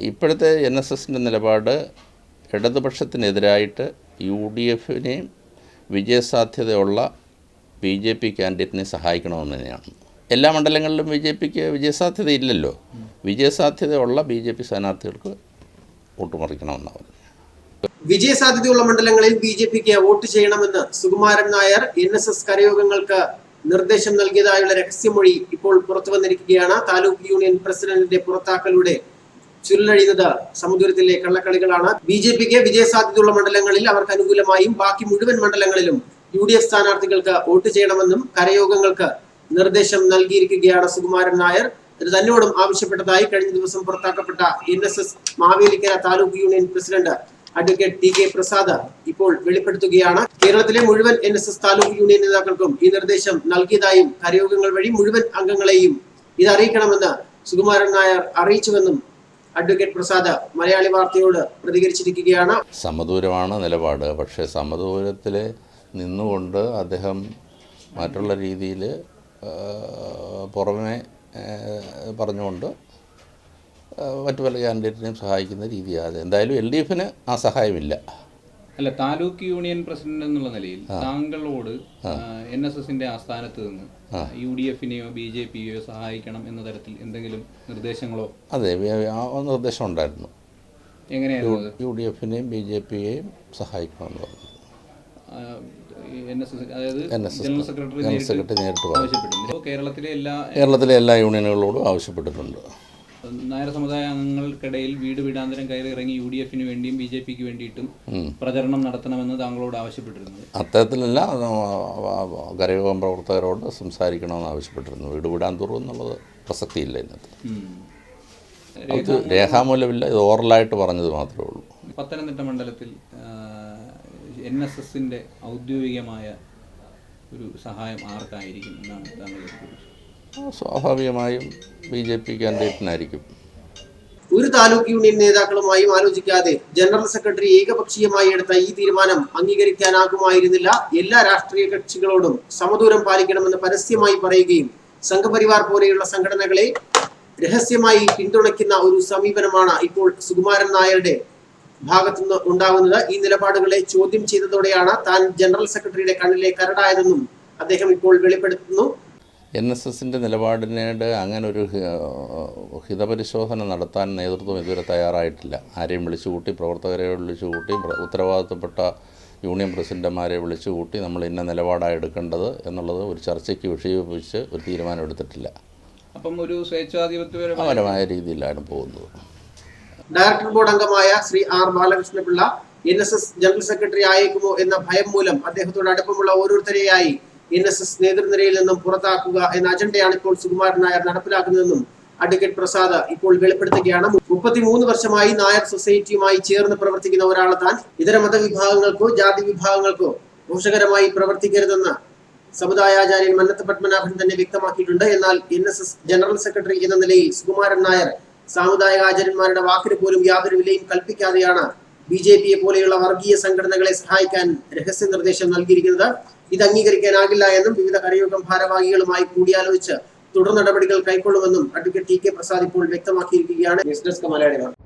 ഇപ്പോഴത്തെ NSSൻ്റെ നിലപാട് ഇടതുപക്ഷത്തിനെതിരായിട്ട് UDFനെയും വിജയസാധ്യതയുള്ള BJP കാൻഡിഡേറ്റിനെ സഹായിക്കണമെന്ന് തന്നെയാണ്. എല്ലാ മണ്ഡലങ്ങളിലും BJPക്ക് വിജയസാധ്യതയില്ലല്ലോ. വിജയസാധ്യതയുള്ള BJP സ്ഥാനാർത്ഥികൾക്ക് വോട്ട് മറിക്കണമെന്നാണ്. വിജയസാധ്യതയുള്ള മണ്ഡലങ്ങളിൽ BJPക്ക് വോട്ട് ചെയ്യണമെന്ന് സുകുമാരൻ നായർ NSS കരയോഗങ്ങൾക്ക് നിർദ്ദേശം നൽകിയതായുള്ള രഹസ്യമൊഴി ഇപ്പോൾ പുറത്തു വന്നിരിക്കുകയാണ്. താലൂക്ക് യൂണിയൻ പ്രസിഡന്റിന്റെ പുറത്താക്കലൂടെ ചുരുളഴിയുന്നത് സമുദ്രത്തിലെ കള്ളക്കളികളാണ്. BJPക്ക് വിജയസാധ്യതയുള്ള മണ്ഡലങ്ങളിൽ അവർക്ക് അനുകൂലമായും ബാക്കി മുഴുവൻ മണ്ഡലങ്ങളിലും UDF സ്ഥാനാർത്ഥികൾക്ക് വോട്ട് ചെയ്യണമെന്നും കരയോഗങ്ങൾക്ക് നിർദ്ദേശം നൽകിയിരിക്കുകയാണ് സുകുമാരൻ നായർ. ഇത് തന്നോടും ആവശ്യപ്പെട്ടതായി കഴിഞ്ഞ ദിവസം പുറത്താക്കപ്പെട്ട NSS Mavelikkara taluk union president advocate TK Prasad ഇപ്പോൾ വെളിപ്പെടുത്തുകയാണ്. കേരളത്തിലെ മുഴുവൻ NSS താലൂക്ക് യൂണിയൻ നേതാക്കൾക്കും ഈ നിർദ്ദേശം നൽകിയതായും കരയോഗങ്ങൾ വഴി മുഴുവൻ അംഗങ്ങളെയും ഇത് അറിയിക്കണമെന്ന് സുകുമാരൻ നായർ അറിയിച്ചുവെന്നും അഡ്വക്കേറ്റ് പ്രസാദ് മലയാളി വാർത്തയോട് പ്രതികരിച്ചിരിക്കുകയാണ്. സമദൂരമാണ് നിലപാട്. പക്ഷേ സമദൂരത്തിൽ നിന്നുകൊണ്ട് അദ്ദേഹം മറ്റുള്ള രീതിയിൽ പുറമെ പറഞ്ഞുകൊണ്ട് മറ്റു പല കാൻഡിഡേറ്റിനെയും സഹായിക്കുന്ന രീതിയാണ്. എന്തായാലും LDFന് ആ സഹായമില്ല. അല്ല, താലൂക്ക് യൂണിയൻ പ്രസിഡന്റ് എന്നുള്ള നിലയിൽ താങ്കളോട് NSSന്റെ ആസ്ഥാനത്ത് നിന്ന് UDFനെയോ BJPയെയോ സഹായിക്കണം എന്ന തരത്തിൽ എന്തെങ്കിലും നിർദ്ദേശങ്ങളോ? അതെ, ആ നിർദ്ദേശം ഉണ്ടായിരുന്നു. എങ്ങനെയായിരുന്നു? UDFനെയും BJPയെയും സഹായിക്കണമെന്ന് പറഞ്ഞു. അതായത് ജനറൽ സെക്രട്ടറി നേരിട്ട് ആവശ്യപ്പെട്ടു. കേരളത്തിലെ എല്ലാ യൂണിയനുകളോടും ആവശ്യപ്പെട്ടിട്ടുണ്ട്. നായർ സമുദായ അംഗങ്ങൾക്കിടയിൽ വീട് വീടാന്തരം കയറി ഇറങ്ങി UDFന് വേണ്ടിയും BJPക്ക് വേണ്ടിയിട്ടും പ്രചരണം നടത്തണമെന്ന് താങ്കളോട് ആവശ്യപ്പെട്ടിരുന്നു. അത്തരത്തിലല്ല, കരയോഗം പ്രവർത്തകരോട് സംസാരിക്കണമെന്ന് ആവശ്യപ്പെട്ടിരുന്നു. വീട് വീടാന്തോറും എന്നുള്ളത് പ്രസക്തിയില്ല ഇന്നത്തെ. അത് രേഖാമൂലമില്ല, ഇത് ഓറലായിട്ട് പറഞ്ഞത് മാത്രമേ ഉള്ളൂ. പത്തനംതിട്ട മണ്ഡലത്തിൽ NSSന്റെ ഔദ്യോഗികമായ ഒരു സഹായം ആർക്കായിരിക്കും എന്നാണ് താങ്കളുടെ പ്രതീക്ഷ? സ്വാഭാവികമായും BJP കാൻഡിഡേറ്റിനായിരിക്കും. ഒരു താലൂക്ക് യൂണിയൻ നേതാക്കളുമായും ആലോചിക്കാതെ ജനറൽ സെക്രട്ടറി ഏകപക്ഷീയമായി എടുത്ത ഈ തീരുമാനം അംഗീകരിക്കാനാകുമായിരുന്നില്ല. എല്ലാ രാഷ്ട്രീയ കക്ഷികളോടും സമദൂരം പാലിക്കണമെന്ന് പരസ്യമായി പറയുകയും സംഘപരിവാർ പോലെയുള്ള സംഘടനകളെ രഹസ്യമായി പിന്തുണയ്ക്കുന്ന ഒരു സമീപനമാണ് ഇപ്പോൾ സുകുമാരൻ നായരുടെ ഭാഗത്തുനിന്ന് ഉണ്ടാകുന്നത്. ഈ നിലപാടുകളെ ചോദ്യം ചെയ്തതോടെയാണ് താൻ ജനറൽ സെക്രട്ടറിയുടെ കണ്ണിലെ കരടായതെന്നും അദ്ദേഹം ഇപ്പോൾ വെളിപ്പെടുത്തുന്നു. NSSൻ്റെ നിലപാടിനോട് അങ്ങനെ ഒരു ഹിതപരിശോധന നടത്താൻ നേതൃത്വം ഇതുവരെ തയ്യാറായിട്ടില്ല. ആരെയും വിളിച്ചുകൂട്ടി, പ്രവർത്തകരെ വിളിച്ചുകൂട്ടി, ഉത്തരവാദിത്തപ്പെട്ട യൂണിയൻ പ്രസിഡന്റുമാരെ വിളിച്ചുകൂട്ടി നമ്മൾ ഇന്ന നിലപാടാണ് എടുക്കേണ്ടത് എന്നുള്ളത് ഒരു ചർച്ചയ്ക്ക് വിഷയീകരിച്ച് ഒരു തീരുമാനം എടുത്തിട്ടില്ല. അപ്പം ഒരു സ്വേച്ഛാധിപത്യപരമായ രീതിയിലാണ് പോകുന്നത്. ഡയറക്ടർ ബോർഡ് അംഗമായ Shri R Balakrishna Pillai NSS general secretary ആയേക്കുമോ എന്ന ഭയം മൂലം അദ്ദേഹത്തോട് അടുപ്പമുള്ള ഓരോരുത്തരെയായി NSS നേതൃനിരയിൽ നിന്നും പുറത്താക്കുക എന്ന അജണ്ടയാണ് ഇപ്പോൾ സുകുമാരൻ നായർ നടപ്പിലാക്കുന്നതെന്നും അഡ്വക്കേറ്റ് പ്രസാദ് ഇപ്പോൾ വെളിപ്പെടുത്തുകയാണ്. 33 വർഷമായി നായർ സൊസൈറ്റിയുമായി ചേർന്ന് പ്രവർത്തിക്കുന്ന ഒരാൾ താൻ ഇതര മതവിഭാഗങ്ങൾക്കോ ജാതി വിഭാഗങ്ങൾക്കോ ദോഷകരമായി പ്രവർത്തിക്കരുതെന്ന് സമുദായാചാര്യൻ മന്നത്ത് പത്മനാഭൻ തന്നെ വ്യക്തമാക്കിയിട്ടുണ്ട്. എന്നാൽ NSS ജനറൽ സെക്രട്ടറി എന്ന നിലയിൽ സുകുമാരൻ നായർ സാമുദായിക ആചാര്യന്മാരുടെ വാക്കിന് പോലും യാതൊരു വിലയും കൽപ്പിക്കാതെയാണ് BJPയെ പോലെയുള്ള വർഗീയ സംഘടനകളെ സഹായിക്കാൻ രഹസ്യ നിർദ്ദേശം നൽകിയിരിക്കുന്നത്. ഇത് അംഗീകരിക്കാനാകില്ല എന്നും വിവിധ കരയോഗം ഭാരവാഹികളുമായി കൂടിയാലോചിച്ച് തുടർ നടപടികൾ കൈക്കൊള്ളുമെന്നും അഡ്വക്കേറ്റ് TK പ്രസാദ് ഇപ്പോൾ വ്യക്തമാക്കിയിരിക്കുകയാണ്. ന്യൂസ് ഡെസ്ക് മലയാളി വാർത്ത.